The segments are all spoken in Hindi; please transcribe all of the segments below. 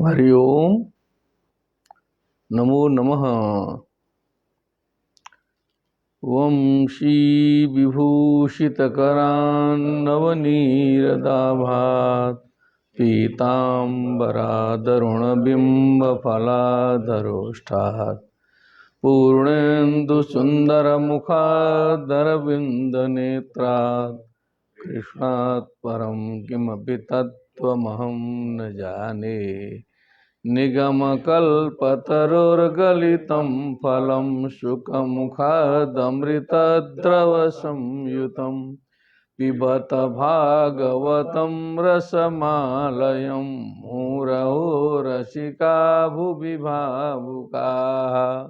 हरि ओम नमो नमः। वंशी विभूषितकरान्नवनीरदाभात् पीताम्बरादरुणबिम्बफलाधरोष्ठात् पूर्णेन्दुसुन्दरमुखादरविन्दनेत्रात् कृष्णात् परं किमपि तत्त्वमहं न जाने। निगमकल्पतरोर्गलितं फलं शुकमुखादमृतद्रवसंयुतं पिबत भागवतं रसमालयं मुहुरहो रसिका भुवि भावुकाः।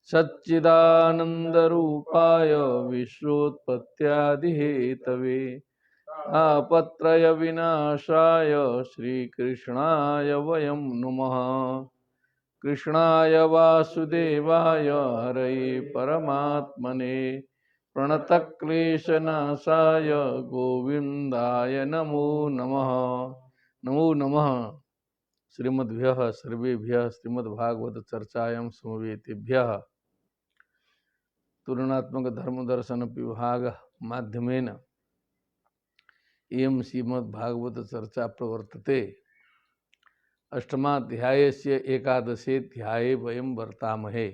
सच्चिदानन्दरूपाय विश्वोत्पत्त्यादिहेतवे तापत्रय विनाशाय श्रीकृष्णाय वयं नुमः। कृष्णाय वासुदेवाय हरये परमात्मने प्रणतक्लेशनाशाय गोविन्दाय नमो नमः। नमो नमः श्रीमद्भ्यः सर्वेभ्यः श्रीमद्भागवत चर्चायां समवेतेभ्यः तुलनात्मक धर्मदर्शन विभाग माध्यमेन एवं श्रीमद्भागवत चर्चा प्रवर्तते। अष्टमाध्यायस्य एकादशेऽध्याये वयं वर्तामहे।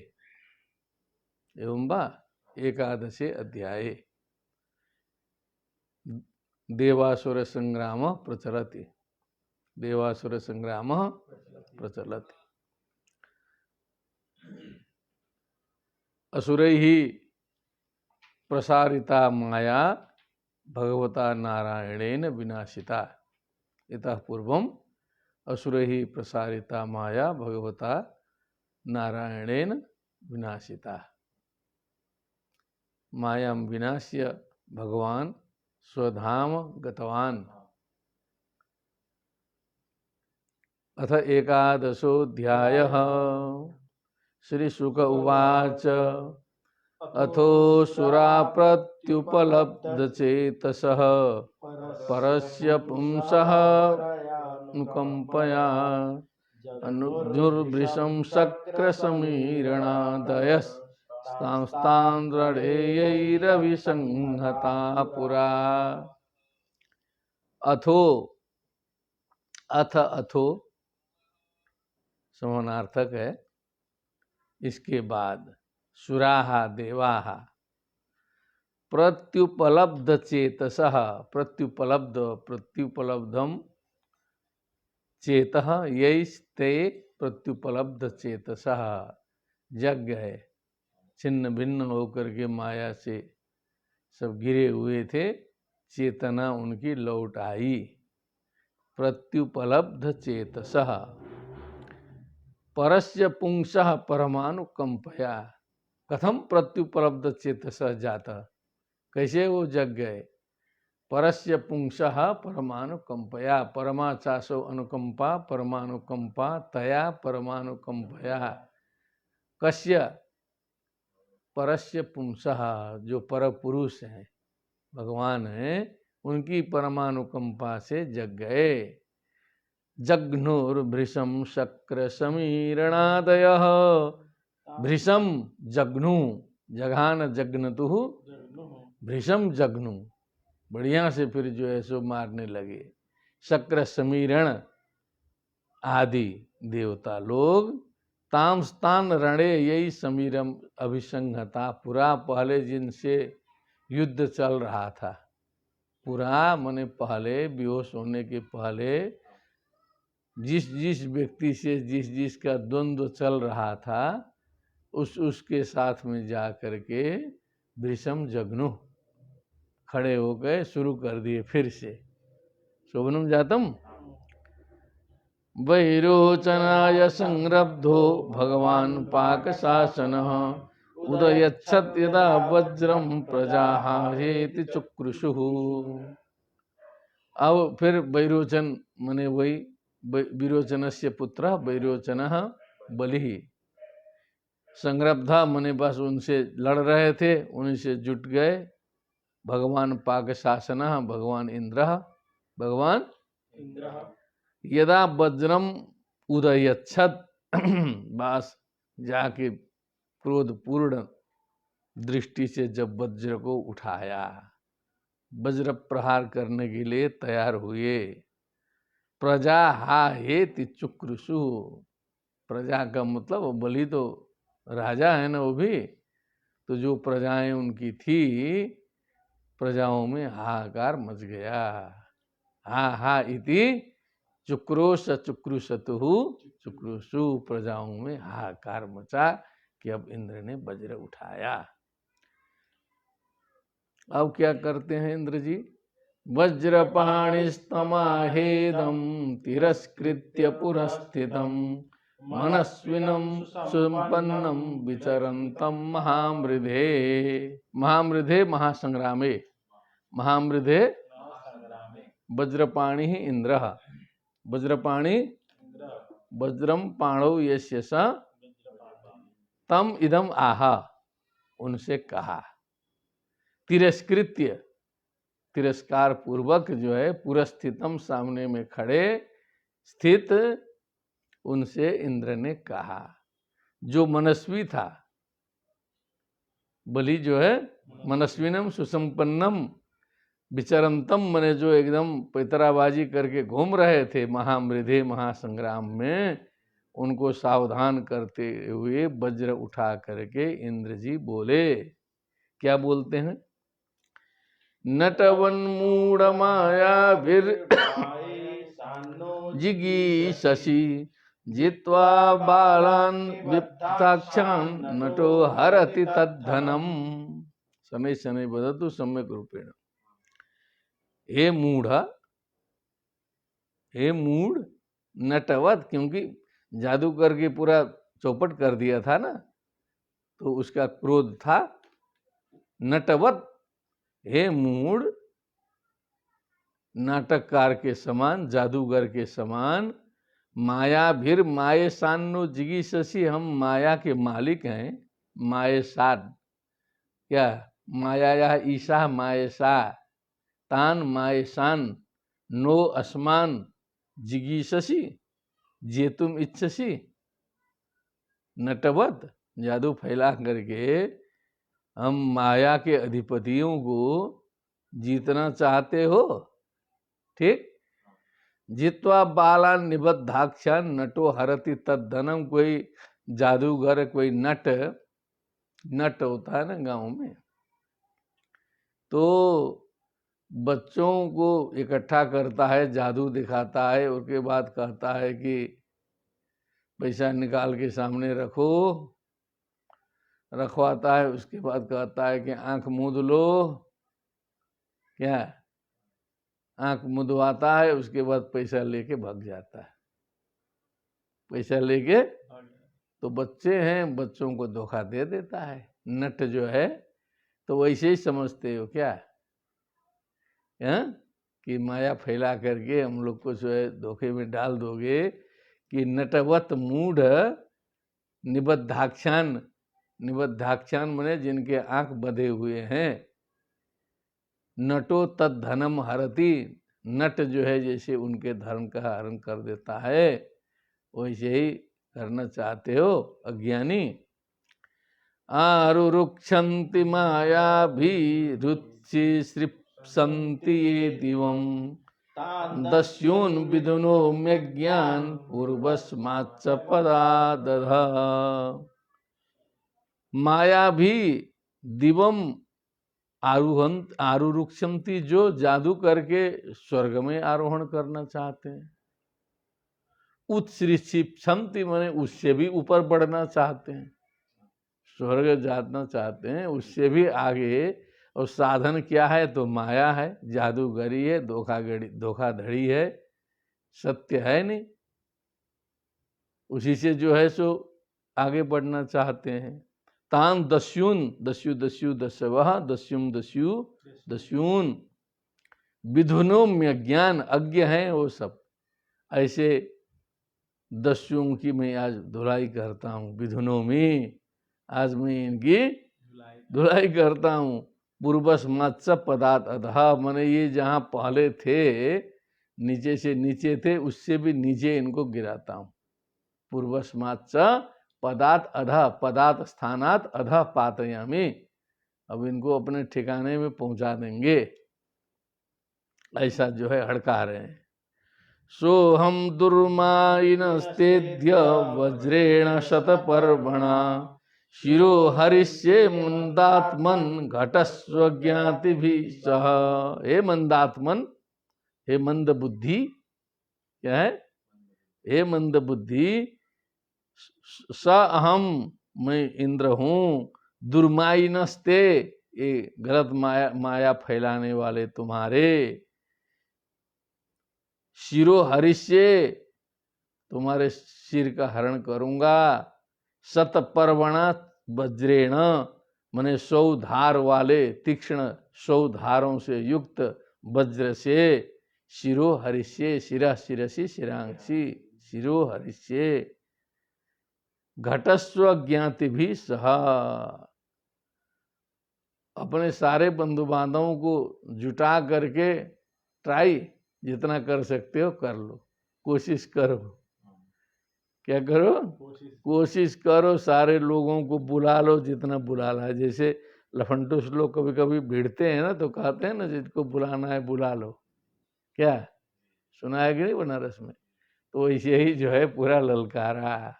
एवं वा एकादशे अध्याये देवासुर संग्राम प्रचलति। देवासुर संग्राम प्रचलति। असुरैः प्रसारिता माया भगवता नारायणेन विनाशिता। इतः पूर्वम् असुरैः प्रसारिता माया भगवता नारायणेन विनाशिता। मायां विनाश्य भगवान् स्वधाम गतवान्। अथ एकादशोऽध्यायः। श्रीशुक उवाच अथोऽसुरा प्रत्युपलब्धचेतसः परस्य पुंसः अनुकम्पया अनुजुर्वृषं शक्रसमीरणादयस्तांस्तान्द्रडेयैरभिसंहता पुरा। अथो अथो समानार्थक है। इसके बाद सुराहा देवाहा प्रत्युपलब्ध चेतसः प्रत्युपलब्धम चेतः यैस्ते प्रत्युपलब्ध चेतसः यज्ञ है। छिन्न भिन्न होकर के माया से सब गिरे हुए थे, चेतना उनकी लौट आई। प्रत्युपलब्ध चेतसः परस्य पुंसः परमानुकंपया। कथम प्रत्युपलब्ध चेतसः जाता, कैसे वो जग गए। परस्य पुंसः परमानुकंपया, परमाचासो अनुकंपा परमानुकंपा तया परमानुकंपया। कस्य परस्य पुंसः, जो पर पुरुष हैं भगवान हैं, उनकी परमानुकंपा से जग गए। जघ्नुर्भृशं शक्र समीरणादयः। भृशं जघ्नु जघान जघ्नतुः भृशं जघ्नु, बढ़िया से फिर जो है सो मारने लगे। शक्र समीरण आदि देवता लोग तामस्तान रणे यही समीरम अभिसंहता। पुरा पहले जिनसे युद्ध चल रहा था, पुरा मने पहले, बेहोश होने के पहले जिस व्यक्ति से जिसका द्वंद्व चल रहा था, उसके साथ में जा करके भृशम जघ्नु खड़े हो गए, शुरू कर दिए फिर से। शोभनम जातम वैरोचनाय संरब्धो भगवान पाक शासनः उदयच्छत् यदा वज्रम प्रजाहेति चुक्रुषुः। अब फिर वैरोचन मने वही विरोचनस्य पुत्र वैरोचनः बलिः। संरब्धा मने बस उनसे लड़ रहे थे, उन्हीं से जुट गए। भगवान पाक शासनः भगवान इंद्र यदा वज्रम उदयच्छत बास जाके क्रोधपूर्ण दृष्टि से जब वज्र को उठाया, वज्र प्रहार करने के लिए तैयार हुए। प्रजा हा हेति चुक्रुषु, प्रजा का मतलब बलि तो राजा है ना वो भी, तो जो प्रजाएं उनकी थी, प्रजाओं में हाहाकार मच गया। हा हा इति चुक्रोश चुक्रुशतु चुक्रुषु, प्रजाओं में हाहाकार मचा कि अब इंद्र ने वज्र उठाया। अब क्या करते हैं इंद्र जी? वज्रपाणिस्तमाहेदं तिरस्कृत्य पुरस्थितं मनस्विनं सुसंपन्नं विचरन्तं महामृधे। महामृधे महासंग्रामे, महामृधे वज्रपाणि इंद्र, वज्रपाणि वज्रम पाणौ यस्य स तम इदम आहा, उनसे कहा। तिरस्कृत्य, तिरस्कार पूर्वक जो है, पुरस्थितम सामने में खड़े स्थित, उनसे इंद्र ने कहा। जो मनस्वी था, बलि जो है मनस्विनम सुसंपन्नम विचरंतम, मने जो एकदम पैतराबाजी करके घूम रहे थे महामृधे महासंग्राम में, उनको सावधान करते हुए वज्र उठा करके इंद्र जी बोले। क्या बोलते हैं? नटवन्मूढ़ मायाभिर जिगीषसि जित्वा बालान् विप्ताक्षान् नटो हरति तद्धनम। शनैः शनैः वदतु सम्यक रूपेण। हे मूढ़, हे मूढ़, नटवत, क्योंकि जादू करके पूरा चौपट कर दिया था ना, तो उसका क्रोध था। नटवत, हे मूढ़, नाटककार के समान, जादूगर के समान, मायाभिर मायेशानो जिगीषसि, हम माया के मालिक हैं। मायेशान क्या? माया ईशा मायेशा, तान मायेशान नो अस्मान जिगीषसि जेतुम इच्छसि। नटवत, जादू फैला करके हम माया के अधिपतियों को जीतना चाहते हो, ठीक? जित्वा बाला निबद्धाक्षा नटो हरति तद्धनम। कोई जादूगर, कोई नट होता है ना गांव में, तो बच्चों को इकट्ठा करता है, जादू दिखाता है, उसके बाद कहता है कि पैसा निकाल के सामने रखो, रखवाता है, उसके बाद कहता है कि आंख मूंद लो, क्या आंख मुदवाता है, उसके बाद पैसा लेके भाग जाता है। पैसा लेके, तो बच्चे हैं, बच्चों को धोखा दे देता है नट जो है। तो वैसे ही समझते हो क्या है? कि माया फैला करके हम लोग को जो है धोखे में डाल दोगे। कि नटवत मूढ़ निबद्धाक्षान, निबद्धाक्षान मने जिनके आंख बंधे हुए हैं। नटो तद धनम हरति, नट जो है जैसे उनके धर्म का हरण कर देता है, वैसे ही करना चाहते हो अज्ञानी। आरुरुक्षन्ति माया भी रुचि सृप्सन्ति ये दिवम दस्यून विदुनो में ज्ञान पूर्वस्माच्च पदादध। माया भी दिवम आरुरुक्षन्ति, जो जादू करके स्वर्ग में आरोहण करना चाहते हैं। उत्सृक्षिप्सन्ति माने उससे भी ऊपर बढ़ना चाहते हैं, स्वर्ग जाना चाहते हैं, उससे भी आगे। और साधन क्या है? तो माया है, जादूगरी है, धोखाधड़ी है, सत्य है नहीं। उसी से जो है सो आगे बढ़ना चाहते हैं। तान दस्यून, दस्यु दस्यु दस्यवः दस्युम दस्यु दस्यून विधुनोम्य ज्ञान, अज्ञ हैं वो सब। ऐसे दस्युओं की मैं आज धुलाई करता हूँ। विधुनोमी, आज मैं इनकी धुलाई करता हूँ। पूर्वस मत्स्य पदार्थ अधः, माने ये जहाँ पहले थे, नीचे से नीचे थे, उससे भी नीचे इनको गिराता हूँ। पूर्वस्माच्च पदात अधः पदात स्थानात अधः पातयामि। अब इनको अपने ठिकाने में पहुंचा देंगे, ऐसा जो है हड़का रहे हैं। सोहम दुर्मायिनस्तेद्य वज्रेण शतपर्वणा शिरो हरिष्ये मंदात्मन घटस्व ज्ञाति भी सह। हे मंदात्मन, हे मंद बुद्धि, क्या है? हे मंद बुद्धि, स अहम, मैं इंद्र हूं, दुर्मायिनस्ते, ये गलत माया फैलाने वाले तुम्हारे, शिरो हरिष्ये, तुम्हारे सिर का हरण करूंगा, शतपर्वणा वज्रेण, मने 100 धार वाले तीक्ष्ण 100 धारों से युक्त वज्र से, शिरो हरिष्ये, शिरा शिरसी शिरांशी, शिरो हरिष्ये, घटस्व ज्ञाति भी सह। अपने सारे बंधु बांधवों को जुटा करके ट्राई जितना कर सकते हो कर लो, कोशिश करो। क्या करो? कोशिश करो, सारे लोगों को बुला लो जितना बुलाना है। जैसे लफंटूस लोग कभी कभी भिड़ते हैं ना, तो कहते हैं ना जिसको बुलाना है बुला लो। क्या सुना है कि नहीं बनारस में? तो ऐसे ही जो है पूरा ललकारा।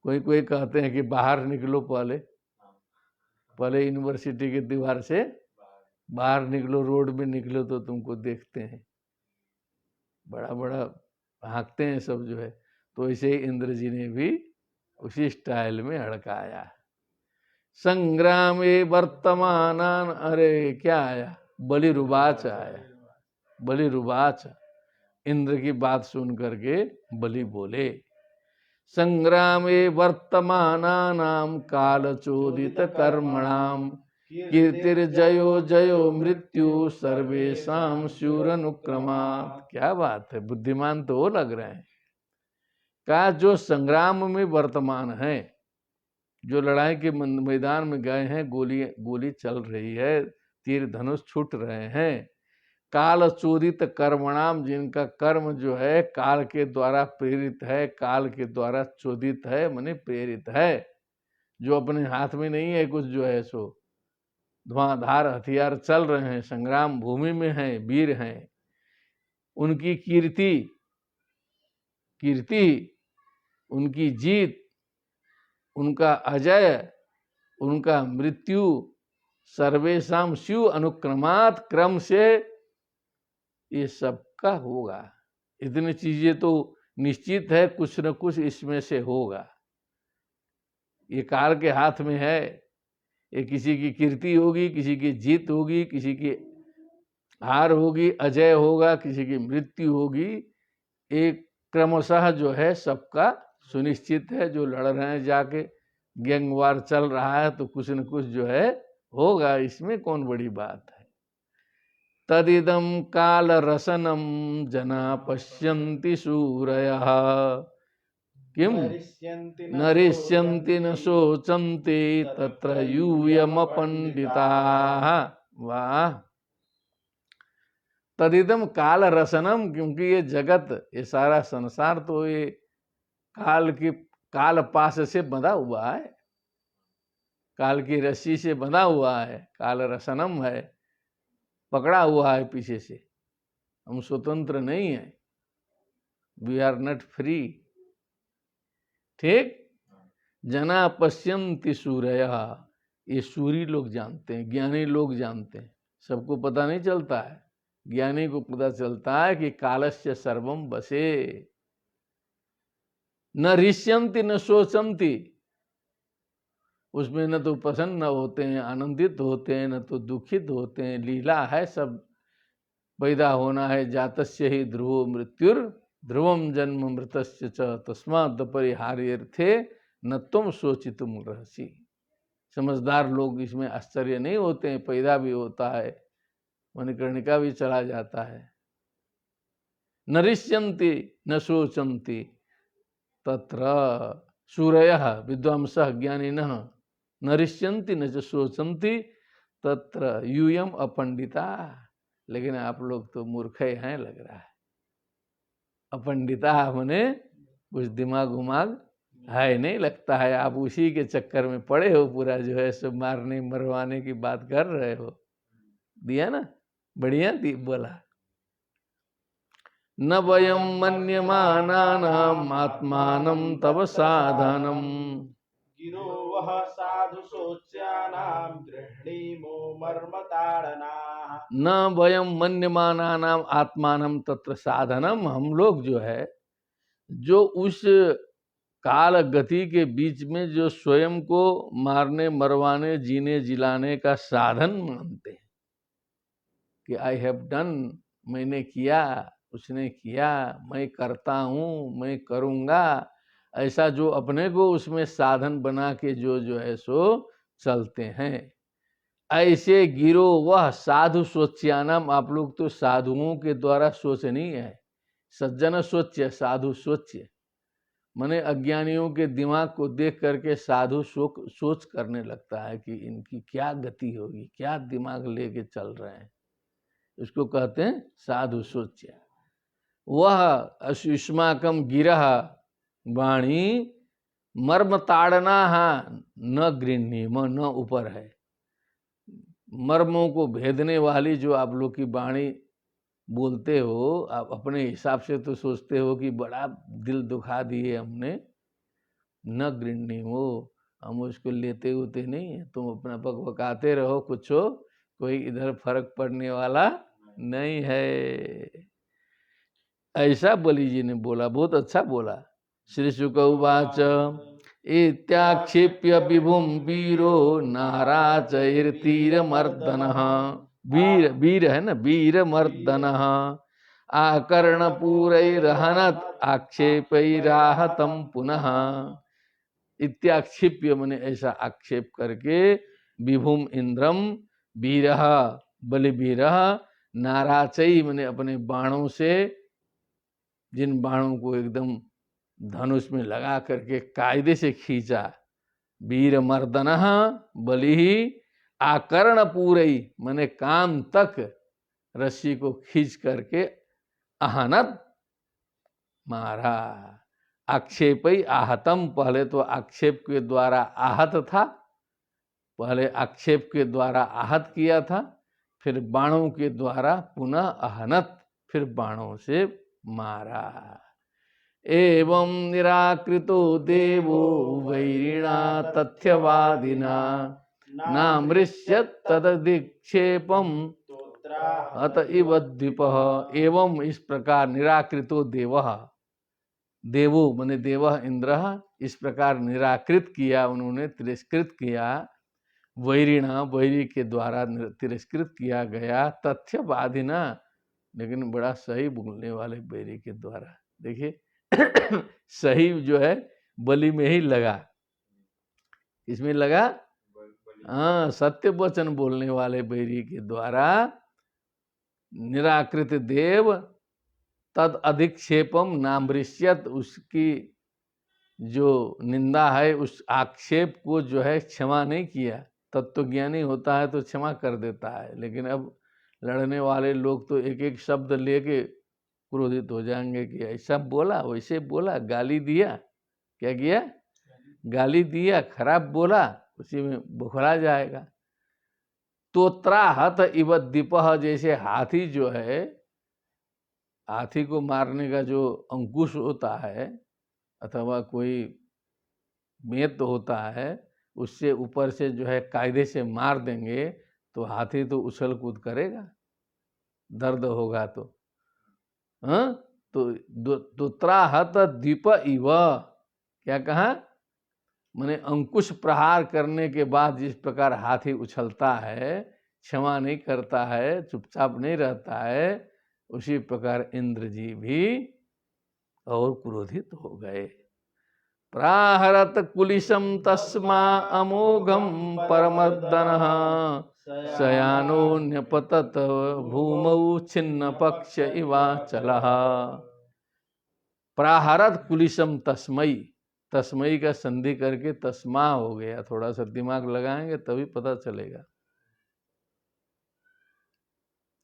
कोई कोई कहते हैं कि बाहर निकलो, पहले यूनिवर्सिटी के दीवार से बाहर निकलो, रोड में निकलो तो तुमको देखते हैं, बड़ा बड़ा हाँकते हैं सब जो है। तो ऐसे ही इंद्र जी ने भी उसी स्टाइल में हड़काया। संग्रामे वर्तमान, अरे क्या आया? बलिरुवाच आया। बलिरुवाच, इंद्र की बात सुन करके बलि बोले, संग्रामे वर्तमानानाम कालचोदित कर्मणाम कीर्तिर्जयो जयो मृत्यु सर्वेशाम शूरनुक्रमात्। क्या बात है, बुद्धिमान तो वो लग रहे हैं। का जो संग्राम में वर्तमान है, जो लड़ाई के मैदान में गए हैं, गोली चल रही है, तीर धनुष छूट रहे हैं, काल चोदित कर्मणाम, जिनका कर्म जो है काल के द्वारा प्रेरित है, काल के द्वारा चोदित है, माने प्रेरित है, जो अपने हाथ में नहीं है कुछ, जो है सो धुआंधार हथियार चल रहे हैं, संग्राम भूमि में हैं, वीर हैं, उनकी कीर्ति, उनकी जीत, उनका अजय, उनका मृत्यु, सर्वेशाम शिव अनुक्रमात, क्रम से ये सबका होगा। इतनी चीजें तो निश्चित है, कुछ न कुछ इसमें से होगा। ये काल के हाथ में है। ये किसी की कीर्ति होगी, किसी की जीत होगी, किसी की हार होगी, अजय होगा, किसी की मृत्यु होगी। एक क्रमशः जो है सबका सुनिश्चित है। जो लड़ रहे हैं, जाके गैंग वार चल रहा है, तो कुछ न कुछ जो है होगा, इसमें कौन बड़ी बात है। तदिदम काल रसनम जना पश्यन्ति सूरयः किम नरिष्यन्ति न शोचन्ति तत्र यूयमपंडिताः। वाह, तदिदम काल रसनम, क्योंकि ये जगत, ये सारा संसार तो ये काल पास से बंधा हुआ है, काल की रस्सी से बंधा हुआ है, काल रसनम है, पकड़ा हुआ है पीछे से। हम स्वतंत्र नहीं है, वी आर नॉट फ्री। ठीक। जना पश्यन्ति सूरयः, ये सूरी लोग जानते हैं, ज्ञानी लोग जानते हैं, सबको पता नहीं चलता है। ज्ञानी को पता चलता है कि कालस्य सर्वम बसे, न ऋष्यन्ति न शोचन्ति, उसमें न तो प्रसन्न होते हैं, आनंदित होते हैं, न तो दुखित होते हैं। लीला है, सब पैदा होना है। जातस्य ही ध्रुवो मृत्युर ध्रुवम जन्म मृतस्य च तस्मात् परिहार्यर्थे न तुम शोचितुम रहसी। समझदार लोग इसमें आश्चर्य नहीं होते हैं, पैदा भी होता है, मणिकर्णिका भी चला जाता है। न ऋष्यन्ति न शोचन्ति तत्र सूरयः विद्वांसः ज्ञानिनः न ऋष्यन्ति न च शोचन्ति तत्र यूयम अपंडिता। लेकिन आप लोग तो मूर्ख हैं लग रहा है। अपंडिता मने कुछ दिमाग उमाग है नहीं, लगता है आप उसी के चक्कर में पड़े हो, पूरा जो है सब मारने मरवाने की बात कर रहे हो। दिया ना, बढ़िया बोला। न वयम मन्यमानानाम आत्मानं तव साधनम, गिरो वह साधु सोच्यानाम गृह्णीमो मर्म ताड़नाः। न वयम मन्यमानानाम आत्मानं तत्र साधनम, हम लोग जो है जो उस काल गति के बीच में जो स्वयं को मारने मरवाने जीने जिलाने का साधन मानते हैं कि आई हैव डन, मैंने किया, उसने किया, मैं करता हूँ, मैं करूँगा, ऐसा जो अपने को उसमें साधन बना के जो है सो चलते हैं, ऐसे गिरो वह साधु सोच्यानम। आप लोग तो साधुओं के द्वारा सोच नहीं है, सज्जन सोच्य साधु सोच्य, माने अज्ञानियों के दिमाग को देख करके साधु सोच करने लगता है कि इनकी क्या गति होगी, क्या दिमाग लेके चल रहे हैं, इसको कहते हैं साधु सोच्य। वह अशुष्माकम गिरह वाणी मर्म ताड़ना न गृहणी, न ऊपर है, मर्मों को भेदने वाली जो आप लोग की वाणी बोलते हो, आप अपने हिसाब से तो सोचते हो कि बड़ा दिल दुखा दिए हमने, न गृहणी हो, हम उसको लेते होते नहीं है, तुम अपना बकबकाते रहो, कुछ हो, कोई इधर फर्क पड़ने वाला नहीं है। ऐसा बलि जी ने बोला, बहुत अच्छा बोला। श्री शुक उवाच इत्याक्षेप्य विभुम वीरो नाराचैर्तीर मर्दन, वीर वीर है ना, वीर मर्दन आकर्ण पूरैरहनत आक्षेपैराहतम पुनः। इत्याक्षेप्य मने ऐसा आक्षेप करके, विभुम इंद्रम, वीरः बलि वीरः, नाराचई मने अपने बाणों से, जिन बाणों को एकदम धनुष में लगा करके कायदे से खींचा, वीर मर्दन बलि आकर्ण पूरई मने कान तक रस्सी को खींच करके आहनत मारा, आक्षेपई आहतम, पहले तो आक्षेप के द्वारा आहत था, पहले आक्षेप के द्वारा आहत किया था, फिर बाणों के द्वारा पुनः आहनत, फिर बाणों से मारा। एवं निराकृतो देवो वैरिणा तथ्यवादिना नामृष्यत् तदधिक्षेपम अत इव द्विपः। एवं इस प्रकार निराकृतो देवः, देवो माने देवः इंद्र, इस प्रकार निराकृत किया उन्होंने, तिरस्कृत किया, वैरिणा वैरी के द्वारा तिरस्कृत किया गया, तथ्यवादिना लेकिन बड़ा सही बोलने वाले वैरी के द्वारा। देखिए सही जो है बलि में ही लगा, इसमें लगा, हाँ, सत्य वचन बोलने वाले बैरी के द्वारा निराकृत देव तद अधिक्षेपम नामृष्यत, उसकी जो निंदा है उस आक्षेप को जो है क्षमा नहीं किया। तत्वज्ञानी होता है तो क्षमा कर देता है, लेकिन अब लड़ने वाले लोग तो एक एक शब्द लेके क्रोधित हो जाएंगे कि ऐसा बोला, वैसे बोला, गाली दिया, क्या किया, गाली दिया, खराब बोला, उसी में बुखरा जाएगा। तोत्राहत इव दीपह, जैसे हाथी जो है, हाथी को मारने का जो अंकुश होता है अथवा कोई मेद होता है, उससे ऊपर से जो है कायदे से मार देंगे तो हाथी तो उछल कूद करेगा, दर्द होगा तो, हाँ, तो तोत्राहत दीप इव, क्या कहा, माने अंकुश प्रहार करने के बाद जिस प्रकार हाथी उछलता है, क्षमा नहीं करता है, चुपचाप नहीं रहता है, उसी प्रकार इंद्र जी भी और क्रोधित हो गए। प्राहरत कुलिशम तस्मा अमोघम परमर्दनः शयानो न्यपतत भूमौ छिन्न पक्ष इवाचलः। प्राहरत कुलिशम तस्मई, तस्मई का संधि करके तस्मा हो गया, थोड़ा सा दिमाग लगाएंगे तभी पता चलेगा,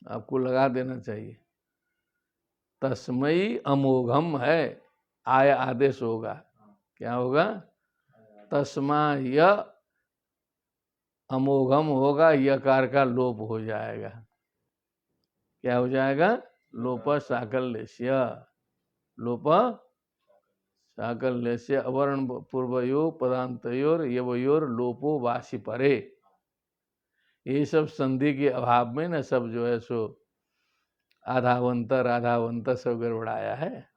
आपको लगा देना चाहिए। तस्मई अमोघम है, आय आदेश होगा। क्या होगा? तस्मा य अमोघम होगा, यकार का लोप हो जाएगा। क्या हो जाएगा? लोप साकल्यस्य, लोप साकल्यस्य अवर्ण पूर्वयो पदांतयोर यवयोर लोपो वासी परे। ये सब संधि के अभाव में न सब जो है सो आधावंत सब गड़बड़ाया है।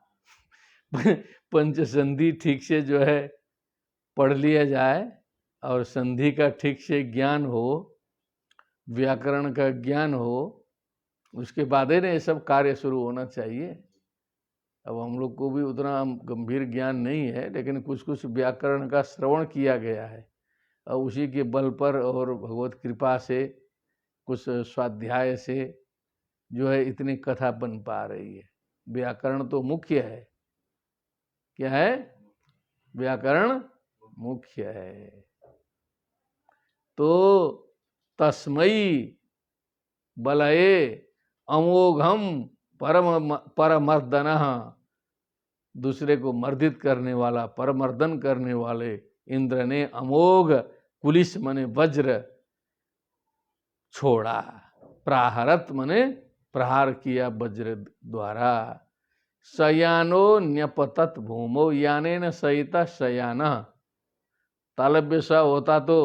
पंच संधि ठीक से जो है पढ़ लिया जाए और संधि का ठीक से ज्ञान हो, व्याकरण का ज्ञान हो, उसके बाद ही ना ये सब कार्य शुरू होना चाहिए। अब हम लोग को भी उतना गंभीर ज्ञान नहीं है, लेकिन कुछ कुछ व्याकरण का श्रवण किया गया है और उसी के बल पर और भगवत कृपा से कुछ स्वाध्याय से जो है इतनी कथा बन पा रही है। व्याकरण तो मुख्य है। क्या है? व्याकरण मुख्य है। तो तस्मयी बलये अमोघम परमर्दन, दूसरे को मर्दित करने वाला, परमर्दन करने वाले इंद्र ने अमोघ कुलिस मने वज्र छोड़ा। प्राहरत मने प्रहार किया वज्र द्वारा। शयानो न्यपतत भूमो, याने न सहिता शयान। तालव्य स होता तो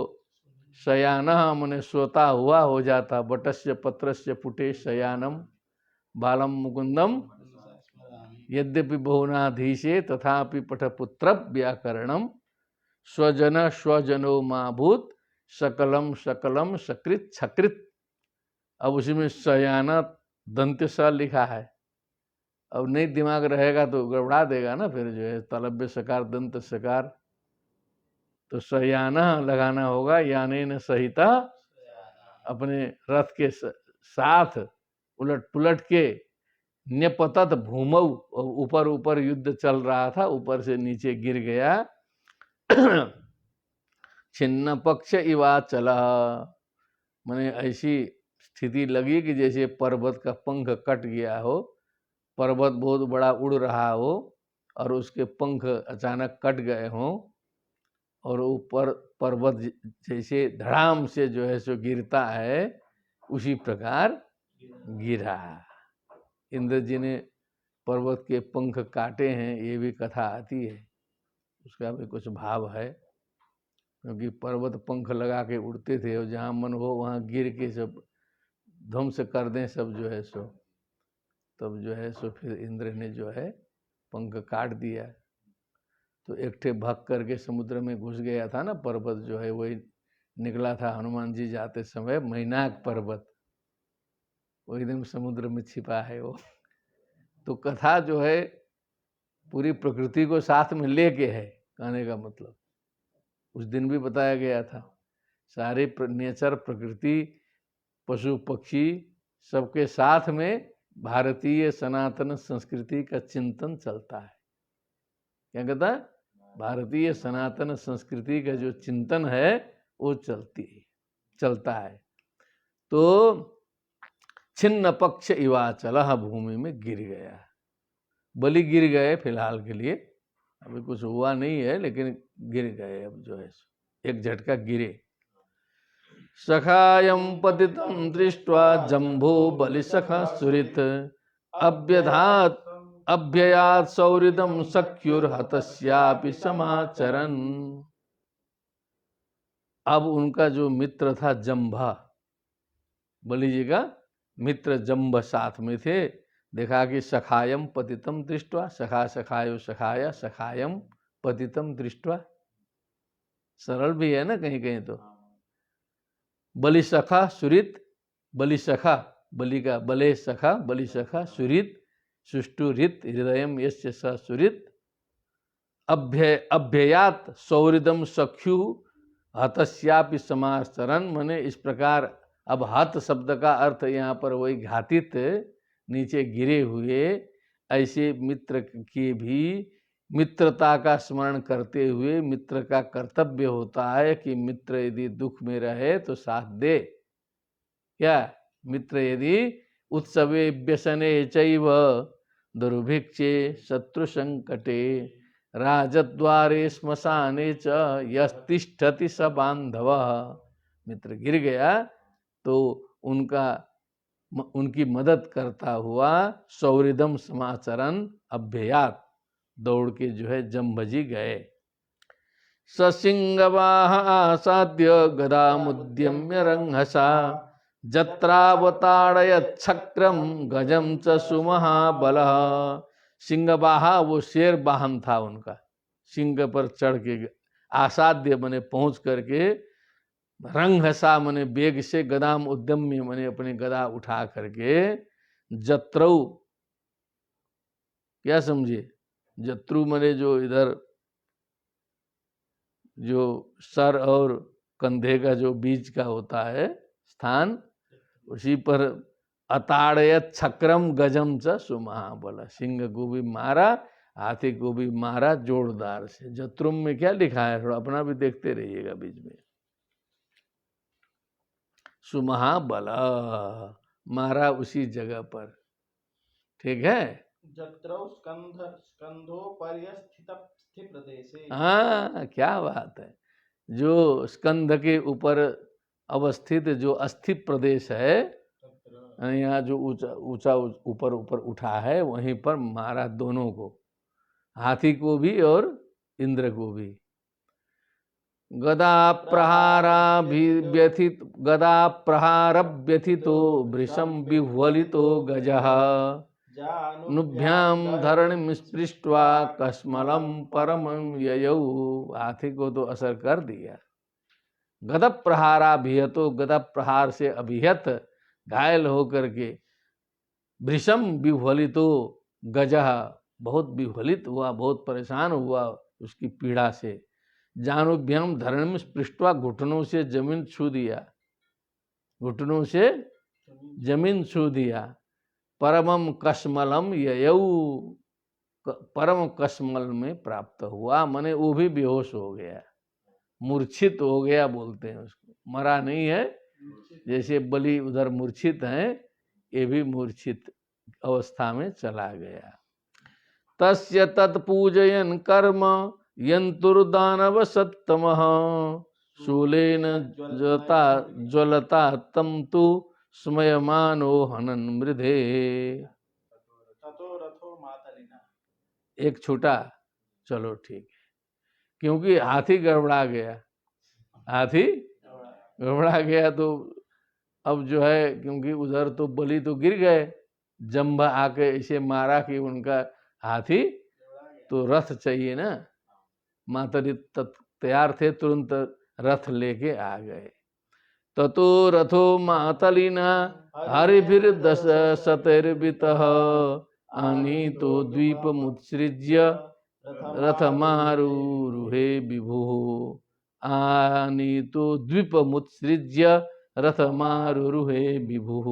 शयान मने सोता हुआ हो जाता। बटस्य पत्रस्य पुटे शयानम बालम मुकुंदम यद्यपि बहुनाधीशे तथापि पठपुत्र व्याकरणम स्वजन स्वजनो माभूत सकलम सकलम सकृत छकृत। अब उसी में शयाना दंत्य स लिखा है। अब नहीं दिमाग रहेगा तो गड़बड़ा देगा ना, फिर जो है तालव्य सकार दंत सकार, तो शयाना लगाना होगा। याने न सहिता, अपने रथ के साथ उलट पुलट के, न्यपतत भूमौ, ऊपर ऊपर युद्ध चल रहा था, ऊपर से नीचे गिर गया। छिन्न पक्ष इवाचल, माने ऐसी स्थिति लगी कि जैसे पर्वत का पंख कट गया हो। पर्वत बहुत बड़ा उड़ रहा हो और उसके पंख अचानक कट गए हों और ऊपर पर्वत जैसे धड़ाम से जो है सो गिरता है, उसी प्रकार गिरा। इंद्र जी ने पर्वत के पंख काटे हैं, ये भी कथा आती है, उसका भी कुछ भाव है। क्योंकि पर्वत पंख लगा के उड़ते थे और जहाँ मन हो वहाँ गिर के सब ध्वंस कर दें सब जो है सो। तब जो है सो फिर इंद्र ने जो है पंख काट दिया। तो एक ठे भग करके समुद्र में घुस गया था ना पर्वत, जो है वही निकला था हनुमान जी जाते समय। मैनाक पर्वत वो एकदम समुद्र में छिपा है वो। तो कथा जो है पूरी प्रकृति को साथ में लेके है, कहने का मतलब। उस दिन भी बताया गया था, सारे नेचर, प्रकृति, पशु पक्षी सबके साथ में भारतीय सनातन संस्कृति का चिंतन चलता है। क्या कहता है? भारतीय सनातन संस्कृति का जो चिंतन है वो चलता है। तो छिन्न पक्ष इवाचल, भूमि में गिर गया। बलि गिर गए फिलहाल के लिए, अभी कुछ हुआ नहीं है, लेकिन गिर गए। अब जो है एक झटका गिरे। सखायं पतितं दृष्ट्वा जम्भो बलिसखा सुरित अभ्यधात अभ्ययात सौहृदं सख्युर्हतस्यापि समाचरन्। अब उनका जो मित्र था जम्भा, बलि जी का मित्र जम्भ साथ में थे। देखा कि सखायम पतितम दृष्ट्वा, सखा सखायो सखाया, सखायम पतितम दृष्ट्वा, सरल भी है ना कहीं कहीं। तो बलि सखा सुरित, बलि सखा, बलि का बले सखा, बलि सखा सुरित, सुष्टु रित हृदयम यस्य स सुरित अभ्ययात सौहृदम सख्यु हतस्यापि समाचरन्। मने इस प्रकार, अब हत शब्द का अर्थ यहाँ पर वही घातित, नीचे गिरे हुए। ऐसे मित्र की भी मित्रता का स्मरण करते हुए, मित्र का कर्तव्य होता है कि मित्र यदि दुख में रहे तो साथ दे। क्या? मित्र यदि उत्सवे व्यसने चैव दुर्भिक्षे शत्रु संकटे राजद्वारे श्मशाने च यस्तिष्ठति स बांधव। मित्र गिर गया तो उनकी मदद करता हुआ सौहृदम समाचरण अभ्ययात दौड़ के जो है जम्भजी गए। ससिंगवाह आसाद्य गदामुद्यम्य रंहसा जत्रावताड़यत् छक्रम गजम च सुमहाबलः। सिंहवाहा वो शेर वाहन था उनका, सिंह पर चढ़ के आसाद्य मने पहुंच करके, रंहसा मने बेग से, गदाम उद्यम्य मने अपने गदा उठा करके, जत्रौ क्या समझे, जत्रु मने जो इधर जो सर और कंधे का जो बीच का होता है स्थान, उसी पर अताड़यत छक्रम गजम च सुमहाबल, सिंह को भी मारा, हाथी को भी मारा जोरदार से। जत्रुम में क्या लिखा है थोड़ा अपना भी देखते रहिएगा बीच में। सुमहाबल मारा उसी जगह पर, ठीक है। जत्रौ स्कंधोपर्यस्थित प्रदेशे। हाँ क्या बात है, जो स्कंध के ऊपर अवस्थित जो अस्थि प्रदेश है, यहाँ जो ऊंचा ऊंचा ऊपर ऊपर उठा है, वहीं पर मारा दोनों को, हाथी को भी और इंद्र को भी। गदा प्रहार व्यथितो वृषम विह्वलितो गजः नुभ्याम धरणिम स्पृष्ट्वा कस्मलम परमं ययौ। हाथी को तो असर कर दिया। गद प्रहाराभिहतो, गद प्रहार से अभिहत घायल होकर के, वृषम विह्वलितो गजः बहुत विह्वलित हुआ, बहुत परेशान हुआ उसकी पीड़ा से। जानुभ्याम धरणिम स्पृष्ट्वा, घुटनों से जमीन छू दिया, घुटनों से जमीन छू दिया। परमम कस्मलम ययौ, परम कस्मल में प्राप्त हुआ, माने वो भी बेहोश हो गया, मूर्छित हो गया बोलते हैं उसको, मरा नहीं है। जैसे बलि उधर मूर्छित हैं, ये भी मूर्छित अवस्था में चला गया। तस्य तत्पूजयन कर्म यंतुर्दानव सत्तमः शूलेन ज्वलता तम तु स्मयमानो हनन मृधे। एक छोटा, चलो ठीक है, क्योंकि हाथी गड़बड़ा गया, हाथी गड़बड़ा गया तो अब जो है, क्योंकि उधर तो बलि तो गिर गए, जंभ आके इसे मारा कि उनका हाथी तो रथ चाहिए ना, मातरी तैयार थे, तुरंत रथ लेके आ गए। ततो रथो मातलिना हरिभिर दश शतैर्वितः आनीतो द्वीपमुत्सृज्य रथमारुरुहे विभुः। आनीतो द्वीपमुत्सृज्य रथमारुरुहे विभुः।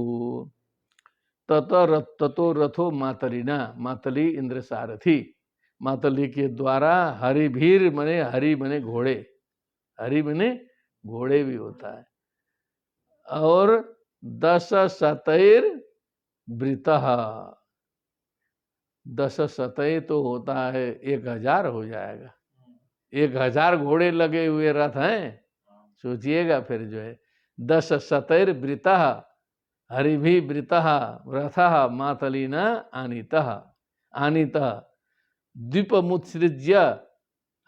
ततो रथो मातलिना, मातली इंद्र सारथी, मातली के द्वारा हरिभीर मने, हरि मने घोड़े, हरि मने घोड़े भी होता है, और 10 शतैर वृतः, 10 शतै तो होता है 1000 हो जाएगा, 1000 घोड़े लगे हुए रथ हैं, सोचिएगा फिर जो है। 10 शतैर वृतः हरिभि वृतः रथः मातलिना आनीतः, आनीतः द्वीपमुत्सृज्य,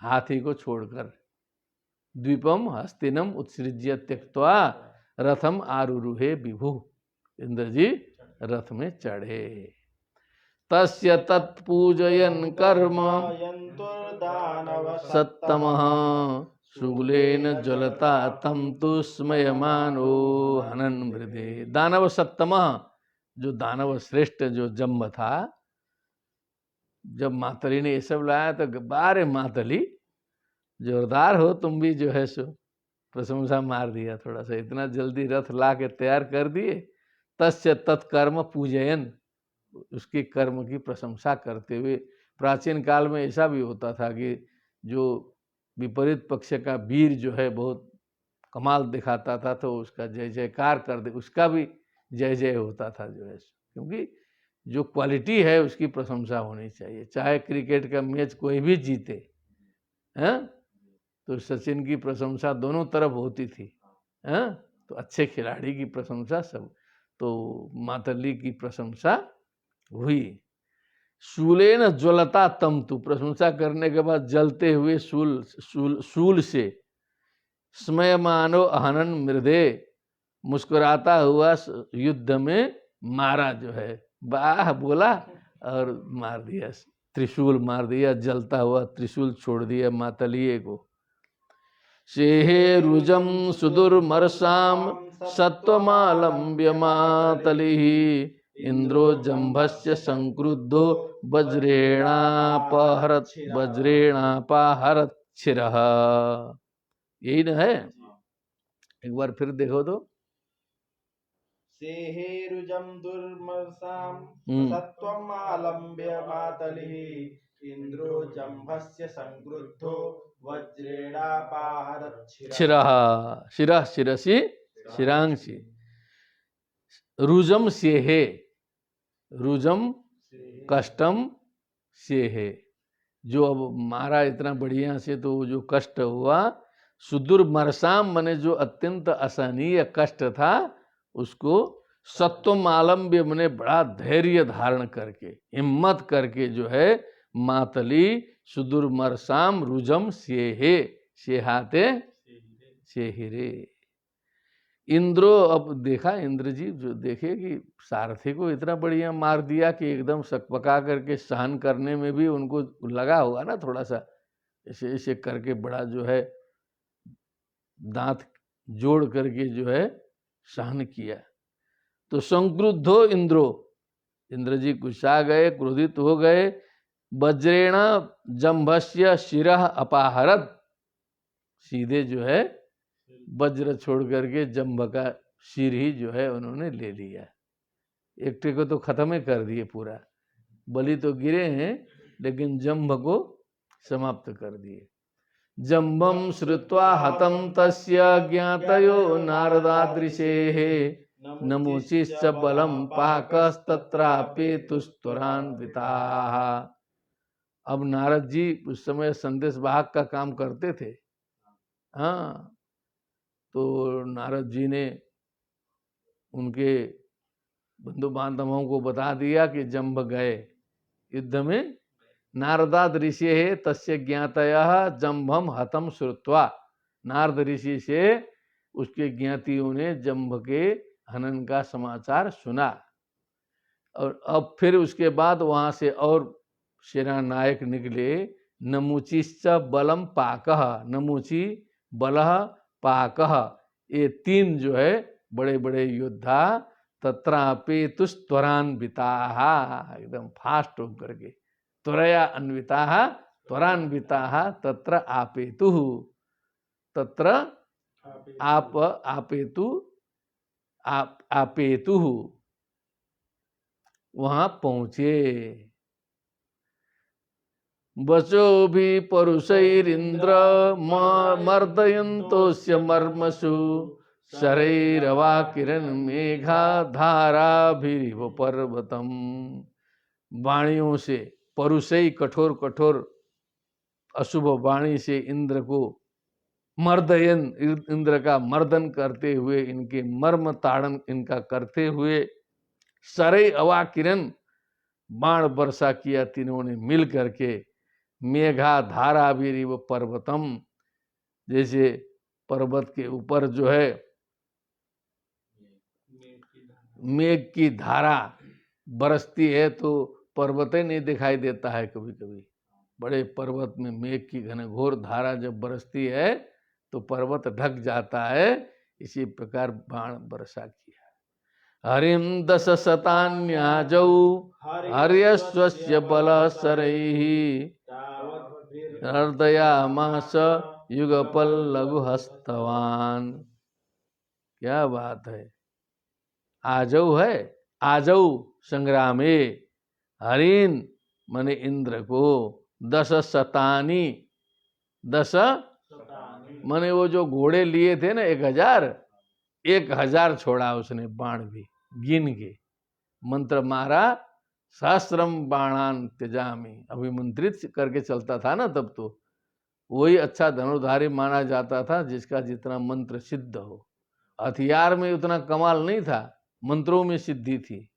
हाथी को छोड़कर, द्वीपम हस्तिनम उत्सृज्य त्यक्त्वा रथम आरुरुहे विभु, इंद्र जी रथ में चढ़े। तस्य तत्पूजयन कर्म सत्तमः शूलेन ज्वलता तम तु स्मयमानो हनन मृधे। दानव सत्तमः, जो दानव श्रेष्ठ जो जम्ब था, जब मातली ने ये सब लाया तो बारे मातली जोरदार हो तुम भी, जो है सो प्रशंसा मार दिया थोड़ा सा, इतना जल्दी रथ ला के तैयार कर दिए। तस्य तत्कर्म पूजयन, उसके कर्म की प्रशंसा करते हुए। प्राचीन काल में ऐसा भी होता था कि जो विपरीत पक्ष का वीर जो है बहुत कमाल दिखाता था, तो उसका जय जयकार कर दे, उसका भी जय जय होता था जो है, क्योंकि जो क्वालिटी है उसकी प्रशंसा होनी चाहिए। चाहे क्रिकेट का मैच कोई भी जीते हैं, तो सचिन की प्रशंसा दोनों तरफ होती थी, हैं? तो अच्छे खिलाड़ी की प्रशंसा सब, तो मातली की प्रशंसा हुई। शूलेन ज्वलता तमतु, प्रशंसा करने के बाद जलते हुए शूल से, स्मयमानो अहनन मृदे, मुस्कुराता हुआ युद्ध में मारा, जो है वाह बोला और मार दिया, त्रिशूल मार दिया, जलता हुआ त्रिशूल छोड़ दिया मातलिये को। सेहे रुजम सुदुर्मर्षाम सत्वमालम्ब्य मातलिः, इंद्रो जंभस्य संक्रुद्धो वज्रेणापहरत छिरः। यही न है, एक बार फिर देखो तो। सेहेरुजं दुर्मर्षां सत्वम् आलम्ब्य मातलिः, इंद्रो जंभस्य संक्रुद्धो वज्रेणापहरत् छिरः। शिरः शिरसि शिरांसि। रुजम सेहे, रुजम कष्टम सेहे, जो अब मारा इतना बढ़िया से तो जो कष्ट हुआ, सुदुर्मर्षाम मने जो अत्यंत असहनीय कष्ट था, उसको सत्वम आलम्ब्य मने बड़ा धैर्य धारण करके, हिम्मत करके जो है मातली सुदुर्मर्षाम रुजम सेहे, सेहाते सेहिरे। इंद्रो, अब देखा इंद्र जी जो देखे कि सारथी को इतना बढ़िया मार दिया कि एकदम सकपका करके सहन करने में भी उनको लगा होगा ना थोड़ा सा, ऐसे ऐसे करके बड़ा जो है दांत जोड़ करके जो है सहन किया। तो संक्रुद्धो इंद्रो, इंद्र जी गुस्सा गए, क्रोधित हो गए। वज्रेण जंभस्य शिरः अपाहरत, सीधे जो है वज्र छोड़ करके जंभ का सिर ही जो है उन्होंने ले लिया। एकटे को तो खत्म ही कर दिए पूरा, बलि तो गिरे हैं लेकिन जंभ को समाप्त कर दिए। जंभम श्रुत्वा हतम तस्य ज्ञातयो नारदादृशेः, नमुचिश्च बलम पाकस्तत्रापेतुस्तुरान्विताः। अब नारद जी उस समय संदेश वाहक का काम करते थे। हाँ, तो नारद जी ने उनके बंधु बांधवों को बता दिया कि जंभ गए युद्ध में। नारदाद ऋषि है तस्य ज्ञातयः जंभम हतम श्रुत्वा, नारद ऋषि से उसके ज्ञातियों ने जंभ के हनन का समाचार सुना। और अब फिर उसके बाद वहां से और सेना नायक निकले। नमुचिश्च बलम पाकः, नमुची बलः पाकः, ये तीन जो है बड़े बड़े योद्धा, तत्रापेतुस्त्वरान्विताः, एकदम फास्ट होकर के, त्वरया अन्विताः त्वरान्विताः, तत्र आपेतुः, तत्र आप आपेतु आपेतुः, वहां पहुंचे। वचो भी परुषैरिंद्र मर्दयन्तोस्य मर्मसु, शरैरवा किरण मेघा धाराभिरिव पर्वतम। वाणियों से, परुषई कठोर कठोर अशुभ वाणी से इंद्र को मर्दयन, इंद्र का मर्दन करते हुए, इनके मर्म ताड़न इनका करते हुए, शरै अवा किरण, बाण वर्षा किया तीनों ने मिल करके। मेघा धाराभिरिव पर्वतम, जैसे पर्वत के ऊपर जो है मेघ की धारा बरसती है तो पर्वत ही नहीं दिखाई देता है। कभी कभी बड़े पर्वत में मेघ की घनघोर धारा जब बरसती है तो पर्वत ढक जाता है। इसी प्रकार बाण वर्षा किया। हरिम दश शतान्याजौ हर्यश्वस्य बलशरैः, हृदयामास युगपल लघु हस्तवान। क्या बात है, आजौ है, आजौ संग्रामे, हरिन मने इंद्र को, दश शतानी, दश मने वो जो घोड़े लिए थे ना 1000 छोड़ा उसने बाण भी गिन के, मंत्र मारा सहस्रम बाणान त्यजामि, अभिमंत्रित करके चलता था ना तब, तो वही अच्छा धनुर्धारी माना जाता था जिसका जितना मंत्र सिद्ध हो। हथियार में उतना कमाल नहीं था, मंत्रों में सिद्धि थी।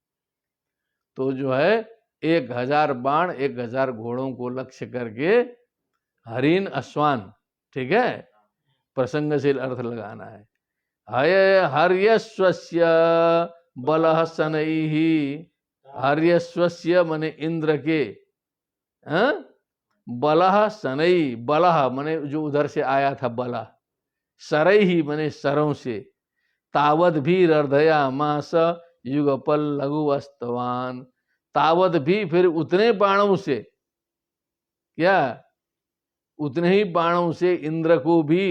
तो जो है 1000 बाण 1000 घोड़ों को लक्ष्य करके, हरिन अश्वान, ठीक है, प्रसंगशील अर्थ लगाना है। हर्यश्वस्य बलः शनैः, हर्यश्वस्य माने इंद्र के, बलः शनै, बलः माने जो उधर से आया था बलः, सरैः माने सरों से, तावद भी हृदया मास युगपल लघु अस्तवान, तावद भी फिर उतने बाणों से, क्या उतने ही बाणों से इंद्र को भी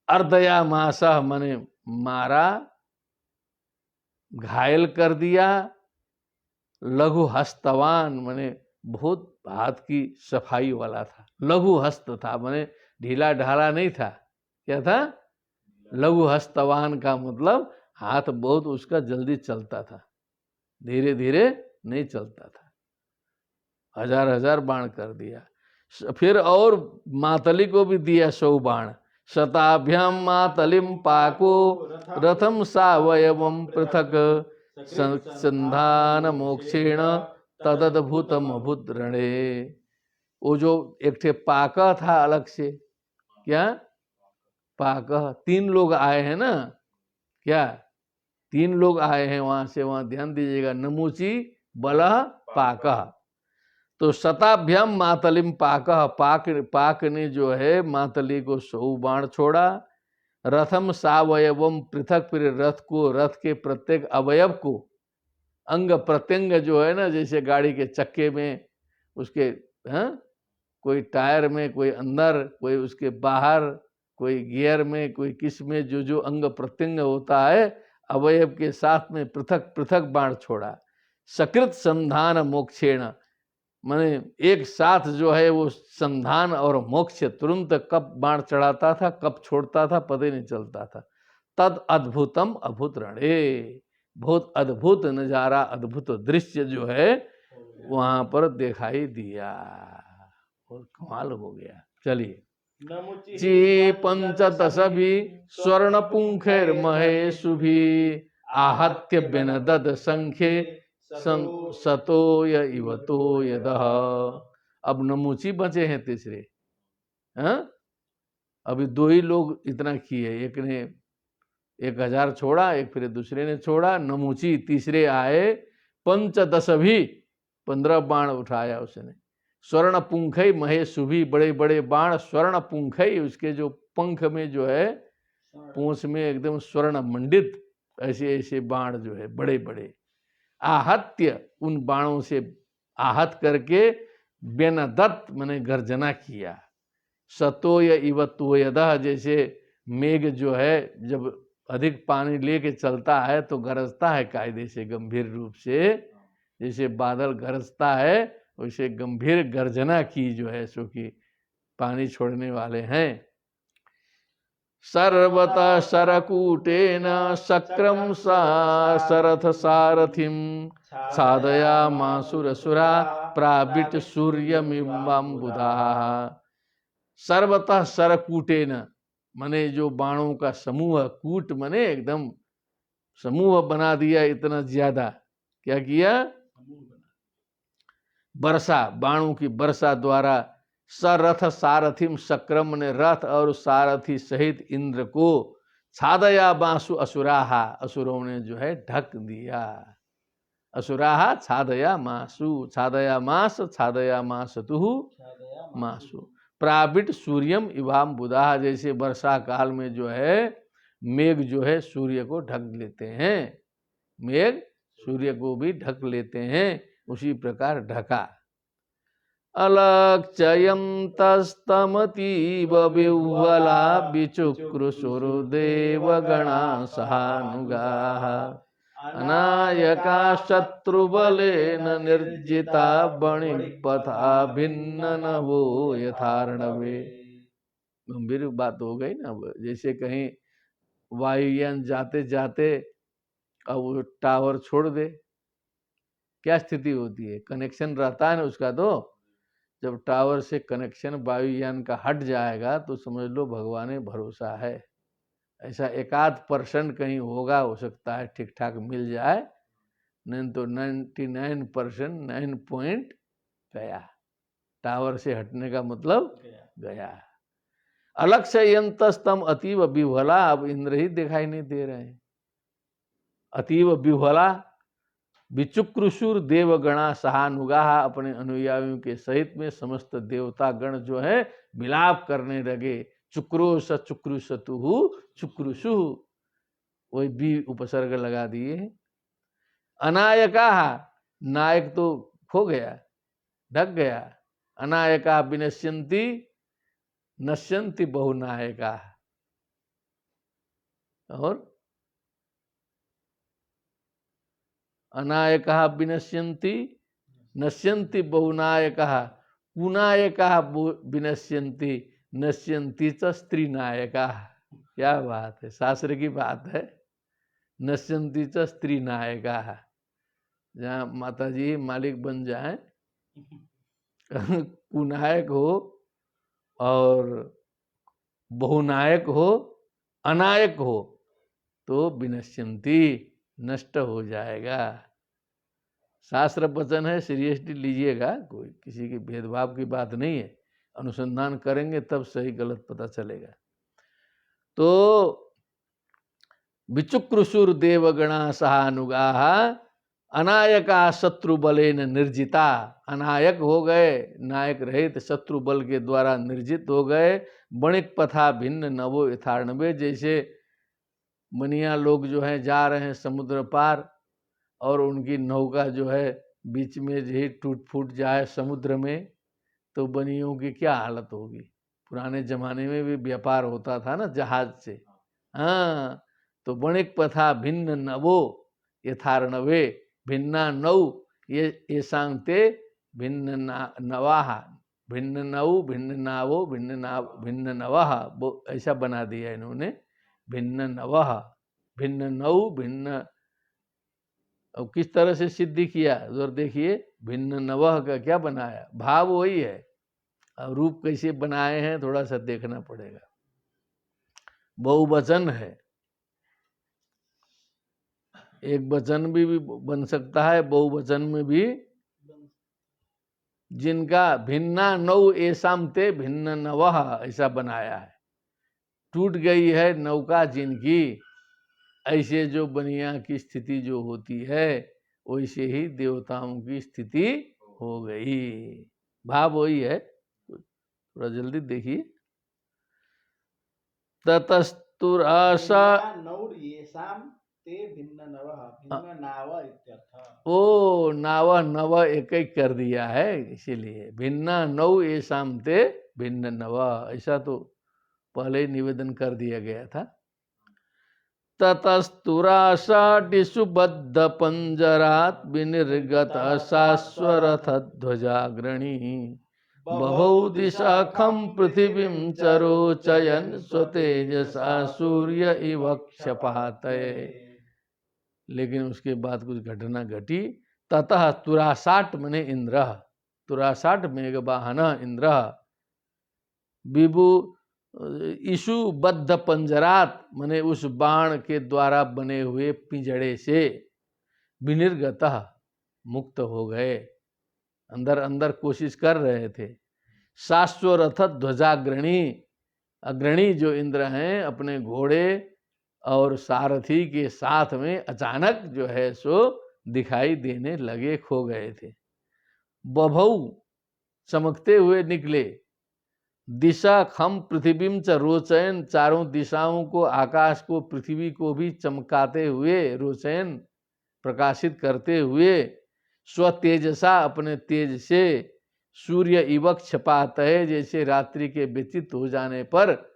अर्धया मासा माने मारा, घायल कर दिया, लघु हस्तवान माने बहुत हाथ की सफाई वाला था, लघु हस्त था माने ढीला ढाला नहीं था, क्या था, लघु हस्तवान का मतलब हाथ बहुत उसका जल्दी चलता था, धीरे धीरे नहीं चलता था। 1000 बाण कर दिया। फिर और मातली को भी दिया 100 बाण। शताभ्याम मातलिम पाको रथम सावयवम पृथक संधान मोक्षेण तदद्भुतम अभूत रणे। वो जो एक ठे पाका था अलग से, क्या पाका, 3 लोग आए हैं ना, क्या 3 लोग आए हैं वहां से, वहां ध्यान दीजिएगा, नमूची बलह पाका। तो शताभ्याम मातलिम पाका, पाक ने जो है मातली को 100 बाण छोड़ा। रथम सावयवम पृथक, फिर रथ को, रथ के प्रत्येक अवयव को, अंग प्रत्यंग जो है ना, जैसे गाड़ी के चक्के में उसके कोई टायर में, कोई अंदर, कोई उसके बाहर, कोई गियर में, कोई किस में, जो जो अंग प्रत्यंग होता है अवयव के साथ में पृथक पृथक बाण छोड़ा। सकृत संधान मोक्षेण, माने एक साथ जो है वो संधान और मोक्ष, तुरंत कब बाण चढ़ाता था कब छोड़ता था पता ही नहीं चलता था। तद अद्भुतम अभूत रणे, बहुत अद्भुत नजारा, अद्भुत दृश्य जो है वहां पर दिखाई दिया, और कमाल हो गया। चलिए, ची पंचदश भी स्वर्ण पुंखेर महेशु भी आहत्य बेनदद संख्ये सतो इवतो यदः। अब नमूची बचे हैं तीसरे, अभी 2 ही लोग इतना किए, एक ने 1000 छोड़ा, एक फिर दूसरे ने छोड़ा, नमूची तीसरे आए, पंचदश भी 15 बाण उठाया उसने। स्वर्ण पुंखई महेशु भी, बड़े बड़े बाण, स्वर्ण पुंखई, उसके जो पंख में जो है, पूंछ में एकदम स्वर्ण मंडित ऐसे ऐसे बाण जो है बड़े बड़े। आहत्य, उन बाणों से आहत करके, बेनदत्त माने गर्जना किया। सतोय इवतोयदः, जैसे मेघ जो है जब अधिक पानी लेके चलता है तो गरजता है कायदे से, गंभीर रूप से, जैसे बादल गरजता है वैसे गंभीर गर्जना की जो है, सो कि पानी छोड़ने वाले हैं। सर्वतः शरकूटेन शक्रम सरथ सारथिम साधयामासुरसुरा प्राबिट सूर्यमिवाम्बुधा। सर्वतः शरकूटेन माने जो बाणों का समूह, कूट माने एकदम समूह बना दिया, इतना ज्यादा क्या किया, वर्षा, बाणों की वर्षा द्वारा। सरथ सारथिम, शक्रम ने रथ और सारथी सहित इंद्र को, छादया बांसु असुराहा, असुरों ने जो है ढक दिया। असुराहा छादया मासु, छादया मास, छादया मासतु मासु। प्राबिट सूर्यम इवाम बुधा, जैसे वर्षा काल में जो है मेघ जो है सूर्य को ढक लेते हैं, मेघ सूर्य को भी ढक लेते हैं, उसी प्रकार ढका। अलक्षयं तस्तमतीव विह्वला विचुक्रुशुर्देवगणा सहानुगाः। अनायका शत्रुबलेन निर्जिता बणिपथा भिन्न नभो यथार्णवे। गंभीर बात हो गई ना, जैसे कहीं वायुयान जाते जाते अब वो टावर छोड़ दे, क्या स्थिति होती है? कनेक्शन रहता है ना उसका, तो जब टावर से कनेक्शन वायुयान का हट जाएगा तो समझ लो भगवान भरोसा है। ऐसा 1-8% कहीं होगा, हो सकता है ठीक ठाक मिल जाए, नहीं तो 99% 9 पॉइंट गया। टावर से हटने का मतलब गया। अलग से यंतस्तम अतीव विह्वला, अब इंद्र ही दिखाई नहीं दे रहे हैं। अतीव विह्वला विचुक्रुशुर देवगणा सहानुगा, अपने अनुयायियों के सहित में समस्त देवता गण जो है विलाप करने लगे। चुक्रोश चुक्रुशतुहु चुक्रुशु, वही बी उपसर्ग लगा दिए। अनायका, नायक तो खो गया, ढक गया। अनायका विनश्यन्ति नश्यन्ति बहुनायका, और अनायका विनश्यन्ति नश्यन्ति बहुनायका, कुनायका विनश्यन्ति नश्यन्ति च स्त्रीनायका। क्या बात है, शास्त्र की बात है। नश्यन्ति च स्त्रीनायका, जहाँ माता जी मालिक बन जाए, कुनायक हो और बहुनायक हो, अनायक हो, तो विनश्यन्ति, नष्ट हो जाएगा। शास्त्र वचन है, सीरियसली लीजिएगा, कोई किसी की भेदभाव की बात नहीं है। अनुसंधान करेंगे तब सही गलत पता चलेगा। तो विचुक्रुशुर देवगणा सहानुगा अनायका शत्रु बलेन निर्जिता, अनायक हो गए, नायक रहित शत्रु बल के द्वारा निर्जित हो गए। बणिक पथा भिन्न नवो यथार्णवे, जैसे मनिया लोग जो हैं जा रहे हैं समुद्र पार, और उनकी नौका जो है बीच में ही टूट फूट जाए समुद्र में, तो बनियों की क्या हालत होगी। पुराने जमाने में भी व्यापार होता था ना जहाज से। हाँ, तो बणिक पथा भिन्न नवो यथार्णवे, भिन्ना नौ ये सांगते भिन्न नवाह, भिन्न नौ भिन्न नावो भिन्न नवाह, वो ऐसा बना दिया इन्होंने, भिन्न नवाह भिन्न नौ भिन्न। अब किस तरह से सिद्धि किया जोर देखिए, भिन्न नवह का क्या बनाया, भाव वही है, अब रूप कैसे बनाए हैं थोड़ा सा देखना पड़ेगा। बहुवचन है, एक वचन भी बन सकता है, बहुवचन में भी, जिनका भिन्ना नौ एसाम ते भिन्न नवह ऐसा बनाया है। टूट गई है नौका जिनकी, ऐसे जो बनिया की स्थिति जो होती है, वैसे ही देवताओं की स्थिति हो गई। भाव वही है, थोड़ा जल्दी देखिए। ततस्तुरासा ओ नाव नव एक एक कर दिया है, इसीलिए भिन्ना नौ एसाम ते भिन्न नव, ऐसा तो पहले ही निवेदन कर दिया गया था। ततस्तुराषाटिषु बद्ध पंजरात विनिर्गत शाश्वरथ ध्वजाग्रणी, बभौ दिशा खम पृथिवीं चरोचयन स्वतेजसा सूर्य इव क्षपातये। लेकिन उसके बाद कुछ घटना घटी। ततः तुरासाट मने इंद्र, तुरासाट मेघवाहन इंद्र, विभु ईशु बद्ध पंजरात मने उस बाण के द्वारा बने हुए पिंजड़े से, विनिर्गत मुक्त हो गए, अंदर अंदर कोशिश कर रहे थे। शाश्वरथ ध्वजाग्रणी, अग्रणी जो इंद्र हैं अपने घोड़े और सारथी के साथ में अचानक जो है सो दिखाई देने लगे, खो गए थे। बभौ चमकते हुए निकले, दिशा खम पृथ्वीम च रोचयन, चारों दिशाओं को, आकाश को, पृथ्वी को भी चमकाते हुए, रोचयन प्रकाशित करते हुए, स्वतेजसा अपने तेज से, सूर्य इवक छपात है, जैसे रात्रि के व्यतीत हो जाने पर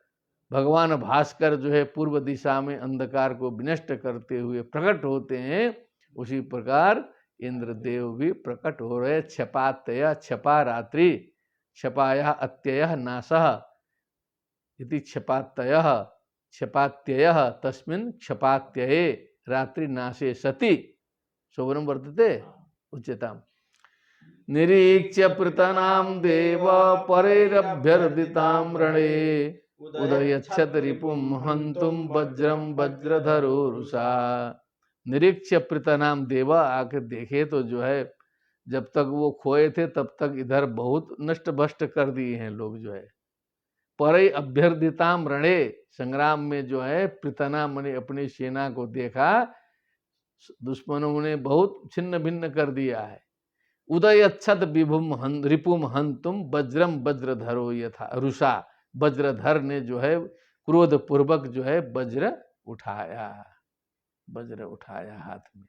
भगवान भास्कर जो है पूर्व दिशा में अंधकार को विनष्ट करते हुए प्रकट होते हैं, उसी प्रकार इंद्रदेव भी प्रकट हो रहे। छपातया, छपा रात्रि, क्षपाया अत्ययः नाशः इति क्षपात्ययः, क्षपात्ययः तस्मिन् क्षपात्यये रात्रि नाशे सति शोभनं वर्तते। उच्यताम। निरीक्ष्य पृतनाम देव परैरभ्यर्दिताम रणे उदयच्छत रिपुम हंतुम वज्रम वज्रधरोरुषा। निरीक्ष्य पृतनाम देवा, आके देखे तो जो है जब तक वो खोए थे तब तक इधर बहुत नष्ट भ्रष्ट कर दिए हैं लोग जो है। परई अभ्यर्दिताम रणे, संग्राम में जो है पृतना ने अपनी सेना को देखा, दुश्मनों ने बहुत छिन्न भिन्न कर दिया है। उदयच्छत विभुम रिपुम हंतुम वज्रम वज्रधरो यथा रुषा, वज्रधर ने जो है क्रोध पूर्वक जो है वज्र उठाया, वज्र उठाया हाथ में।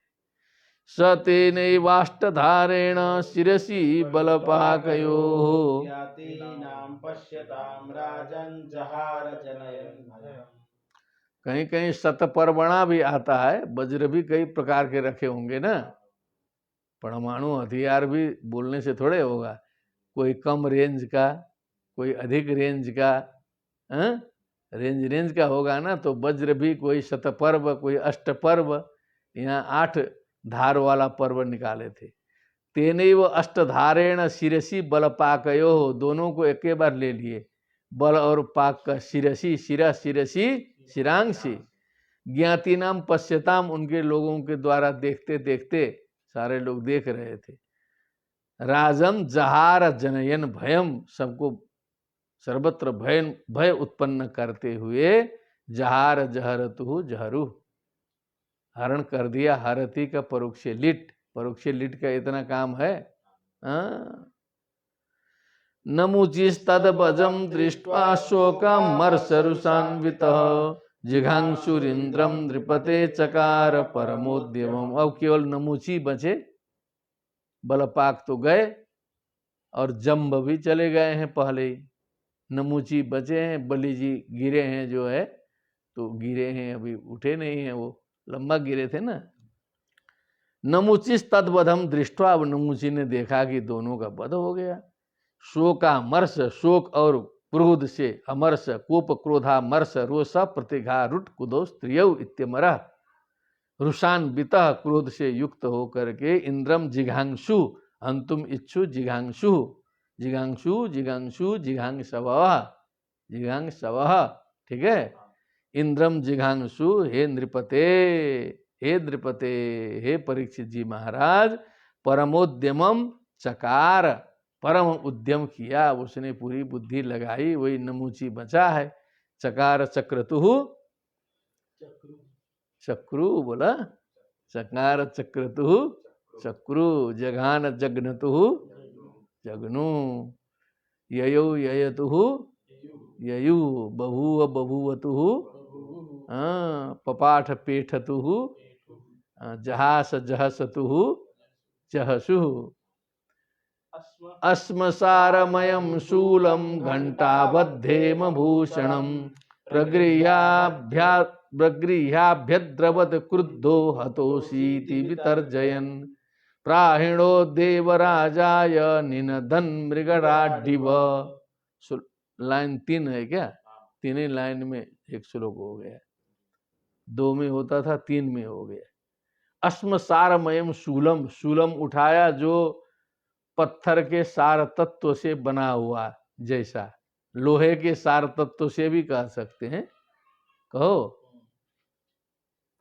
सतेनैवाष्टधारेण शिरसि बलपाकयोः ज्ञातीनां पश्यतां राजन् जहार जनयन् भयम्। कहीं कहीं शतपर्वणा भी आता है, वज्र भी कई प्रकार के रखे होंगे ना। परमाणु हथियार भी बोलने से थोड़े होगा, कोई कम रेंज का, कोई अधिक रेंज का, रेंज का होगा ना। तो वज्र भी कोई शतपर्व, कोई अष्टपर्व, यहाँ 8 धार वाला पर्व निकाले थे। तेनैव अष्टधारेण शिरसि बल पाकयो, दोनों को एक बार ले लिए, बल और पाक का शिरसि, शिरा शिरसि शिरांशी। ज्ञाति नाम पश्यताम, उनके लोगों के द्वारा देखते देखते सारे लोग देख रहे थे। राजम जहार जनयन भयम, सबको सर्वत्र भय उत्पन्न करते हुए, जहार जहरतु जहरू, हरण कर दिया। हरती का परोक्ष लिट, परोक्ष लिट का इतना काम है। नमुचिस्तद्वजं दृष्ट्वा शोकमर्षरुषान्वितः जिघांसुरिन्द्रं नृपते चकार परमोद्यमम्। अब केवल नमुची बचे, बलपाक तो गए और जम्ब भी चले गए हैं पहले ही। नमुची बचे हैं, बलि जी गिरे हैं जो है, तो गिरे हैं, अभी उठे नहीं हैं, वो लंबा गिरे थे ना। नमुचिस तद्वधम दृष्टवा, अब नमुची ने देखा कि दोनों का वध हो गया। शोकामर्ष, शोक और क्रोध से, अमर्ष कोप क्रोधामर्ष रोष प्रतिघा रुट कुदो स्त्रियौ इत्यमरः, रुषान्वितः, क्रोध से युक्त होकर के, इंद्रम जिघांशु हंतुम इच्छु जिघांशु, जिघांशु जिघांशु जिघांसवः, जिघांसवः, ठीक है। इंद्रम जिघांशु, हे नृपते, हे नृपते, हे परीक्षित जी महाराज, परमोद्यमम चकार, परम उद्यम किया, उसने पूरी बुद्धि लगाई, वही नमुची बचा है। चकार चक्रतुः, चक्रु बोला, चकार चक्रतुः चक्रु, जघान जग्नतुः जग्नु, ययौ ययतुः ययु, बभूव बभूवतुः पपाठ पेठतुः, जहास जहसतुः जहसुः। अस्मसारमयं शूलं घंटाबद्धेम भूषणं प्रगृह्याभ्यद्रवत् क्रुद्धो हतोषीति वितर्जयन् प्राहिणो देवराजाय निनदन् मृगराडिव। लाइन 3 है क्या? 3 ही लाइन में एक श्लोक हो गया, 2 में होता था, 3 में हो गया। अस्मसारमयम शूलम, शूलम उठाया जो पत्थर के सार तत्व से बना हुआ, जैसा लोहे के सार तत्व से भी कह सकते हैं, कहो।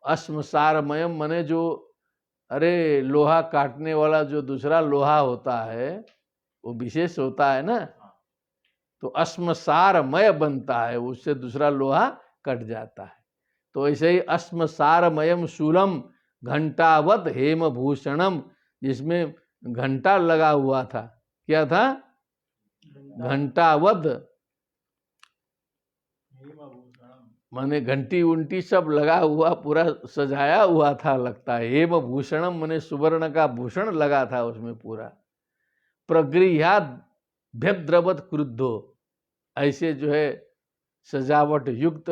अस्मसारमयम मने जो, अरे लोहा काटने वाला जो दूसरा लोहा होता है वो विशेष होता है ना, तो अस्मसारमय बनता है, उससे दूसरा लोहा कट जाता है। तो ऐसे ही अस्मसारमयम शूलम घंटावत हेम भूषणम, जिसमें घंटा लगा हुआ था। क्या था? घंटावत, माने घंटी उंटी सब लगा हुआ, पूरा सजाया हुआ था लगता है। हेम भूषणम माने सुवर्ण का भूषण लगा था उसमें पूरा। प्रगृह्याभ्यद्रवत् क्रुद्धो, ऐसे जो है सजावट युक्त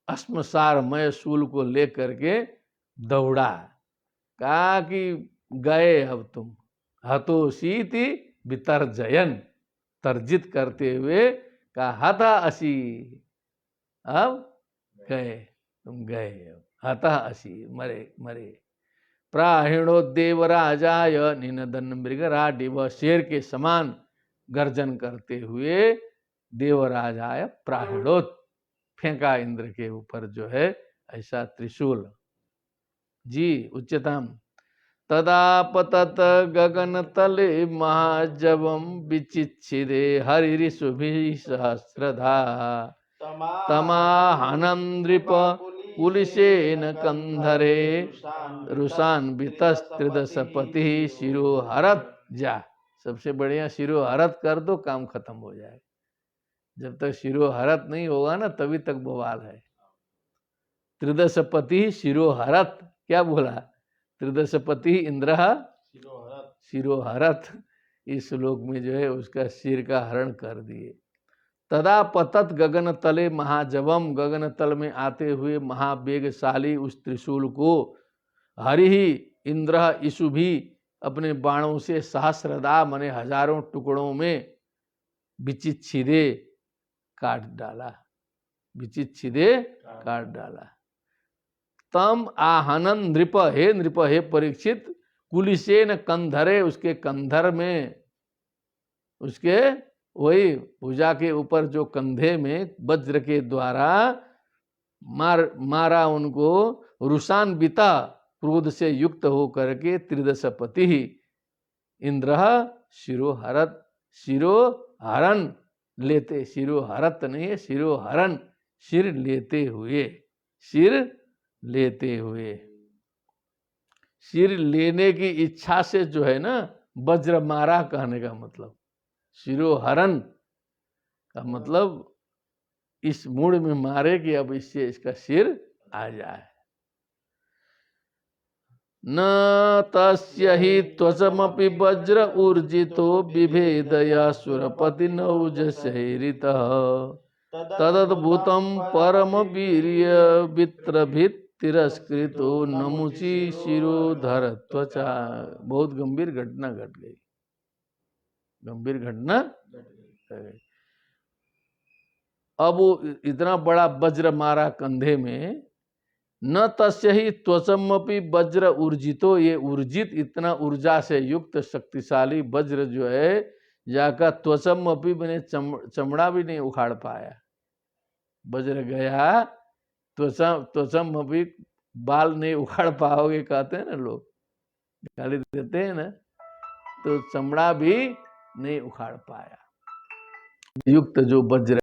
अस्मसारमय शूल को लेकर के दौड़ा। कहा कि गए अब तुम, हतोषीति वितर्जयन, तर्जित करते हुए कहा हता असी, अब गए तुम, गए हता असी, मरे मरे। प्राहिणो देवराजाय निनदन मृगराडिव, शेर के समान गर्जन करते हुए देवराजाय प्राहिणोत, फेंका इंद्र के ऊपर जो है ऐसा त्रिशूल। जी उच्चतम। तदा पतत गगन तले महाजवम विचिच्छिदे हरिरिषुभिः सहस्रधा, तमाहनं नृप कुलिशेन कंधरे रुषान्वितस्त्रिदशपतिः शिरोहरत। जा, सबसे बढ़िया शिरोहरत कर दो, काम खत्म हो जाए। जब तक शिरोहरत नहीं होगा ना तभी तक बवाल है। त्रिदशपति शिरोहरत, क्या बोला? त्रिदशपति इंद्र शिरोहरत, इस श्लोक में जो है उसका सिर का हरण कर दिए। तदा पतत गगन तले महाजवम, गगन तल में आते हुए महावेगशाली उस त्रिशूल को हरि ही इंद्र ईशु भी अपने बाणों से सहस्रदा मने हजारों टुकड़ों में विचिच्छिदे काट डाला, विचिच्छिदे काट डाला। तम आहनन नृप, हे नृप, हे परीक्षित, कुलिशेन कंधरे, उसके कंधर में, उसके वही भुजा के ऊपर जो कंधे में वज्र के द्वारा मारा उनको। रुषान्विता, क्रोध से युक्त होकर के त्रिदशपति इंद्र शिरोहरत, शिरोहरण लेते, शिरोहरत नहीं है, शिरोहरण, सिर लेते हुए, सिर लेते हुए। सिर लेने की इच्छा से जो है ना वज्र मारा कहने का मतलब, शिरोहरण का मतलब इस मूड में मारे कि अब इससे इसका सिर आ जाए। न तस्य हि त्वचमपि वज्र ऊर्जितो बिभेदया सुरपति नौजशैरितः, तदद्भुतं परम वीर्य वित्रभित् तिरस्कृतो नमुचि शिरोधर त्वचा। बहुत गंभीर घटना घट गई, गंभीर घटना। अब वो इतना बड़ा वज्र मारा कंधे में। न तस्य ही त्वचमपि वज्र ऊर्जितो, ये ऊर्जित, इतना ऊर्जा से युक्त शक्तिशाली वज्र जो है जाकर त्वचमपि मैंने चमड़ा भी नहीं उखाड़ पाया। वज्र गया, त्वचमपि बाल नहीं उखाड़ पाओगे कहते हैं ना लोग, गाली देते हैं ना, तो चमड़ा भी नहीं उखाड़ पाया। युक्त जो वज्र